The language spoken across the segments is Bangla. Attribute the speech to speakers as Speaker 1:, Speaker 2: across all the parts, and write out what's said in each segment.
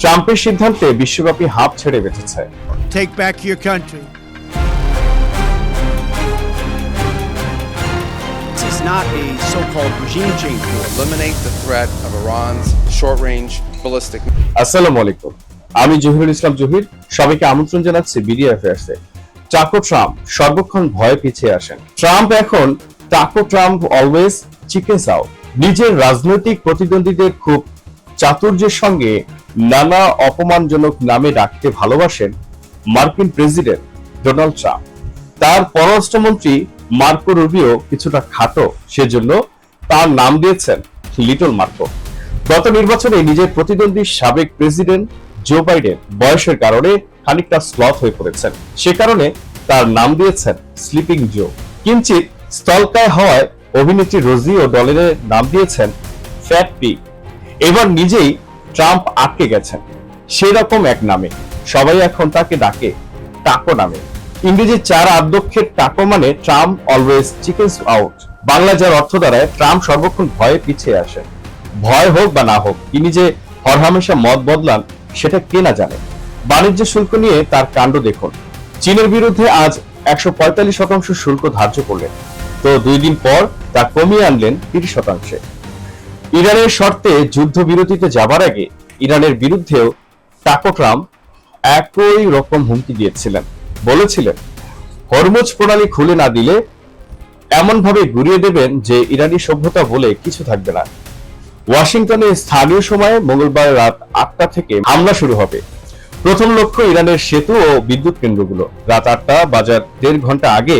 Speaker 1: ট্রাম্পের সিদ্ধান্তে বিশ্বব্যাপী হাঁপ ছেড়ে বেঁচেছে।
Speaker 2: Take back your country.
Speaker 3: This is not a so-called regime change war.
Speaker 4: Eliminate the threat of Iran's short-range ballistic.
Speaker 1: আসসালামু আলাইকুম, আমি জহিরুল ইসলাম জহির। সবাইকে আমন্ত্রণ জানাচ্ছি বিডিএ অ্যাফেয়ার্সে। টাকো ট্রাম্প সর্বক্ষণ ভয়ে পিছিয়ে আসেন। ট্রাম্প এখন taco Trump always chickens out. নিজের রাজনৈতিক প্রতিদ্বন্দ্বীদের খুব চাতুর্যের সঙ্গে নানা অপমানজনক নামে ডাকতে ভালোবাসেন মার্কিন প্রেসিডেন্ট ডোনাল্ড ট্রাম্প। তার পররাষ্ট্রমন্ত্রী মার্কো রুবিও কিছুটা খাটো, সেজন্য তার নাম দিয়েছেন লিটল মার্কো। গত নির্বাচনে নিজের প্রতিদ্বন্দ্বী সাবেক প্রেসিডেন্ট জো বাইডেন বয়সের কারণে খানিকটা স্লথ হয়ে পড়েছেন, সে কারণে তার নাম দিয়েছেন স্লিপিং জো। কিঞ্চিত স্থলকায় হওয়ায় অভিনেত্রী রোজি ও ডলের নাম দিয়েছেন ফ্যাট পিগ। এবার নিজেই ট্রাম্প আটকে গেছেন সেরকম এক নামে, সবাই এখন তাকে ডাকে টাকো নামে। ইংরেজি 4 আদ্যক্ষের টাকো মানে Trump always chickens out. Bangla যার অর্থ দাঁড়ায় ট্রাম্প সর্বক্ষণ ভয়ে পিছিয়ে আসেন। ভয় হোক বা না হোক, তিনি যে হরহামেশা মত বদলান সেটা কে না জানে। বাণিজ্য শুল্ক নিয়ে তার কাণ্ড দেখুন। চীনের বিরুদ্ধে আজ 145% শুল্ক ধার্য করলেন, তো 2 দিন পর তা কমিয়ে আনলেন 30%। ইরানের শর্তে যুদ্ধবিরতিতে যাবার আগে ইরানের বিরুদ্ধেও টাকো ট্রাম্প একই রকম হুমকি দিয়েছিলেন। বলেছিলেন হরমুজ প্রণালী খুলে না দিলে এমন ভাবে ঘুরিয়ে দেবেন যে ইরানি সভ্যতা বলে কিছু থাকবে না। ওয়াশিংটনে স্থানীয় সময়ে মঙ্গলবার রাত 8টা থেকে হামলা শুরু হবে। প্রথম লক্ষ্য ইরানের সেতু ও বিদ্যুৎ কেন্দ্রগুলো। রাত 8টা বাজার 1.5 ঘন্টা আগে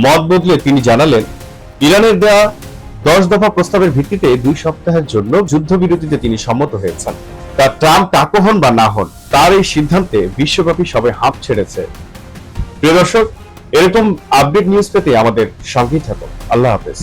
Speaker 1: মত বদলে তিনি জানালেন ইরানের দেওয়া 10 দফা প্রস্তাবের ভিত্তিতে 2 সপ্তাহের জন্য যুদ্ধবিরতিতে তিনি সম্মত হয়েছেন। তা ট্রাম্প টাকো হন বা না হন, তার এই সিদ্ধান্তে বিশ্বব্যাপী সবাই হাঁপ ছেড়েছে। প্রিয় দর্শক, এরকম আপডেট নিউজ পেতে আমাদের সঙ্গেই থাকুন। আল্লাহ হাফেজ।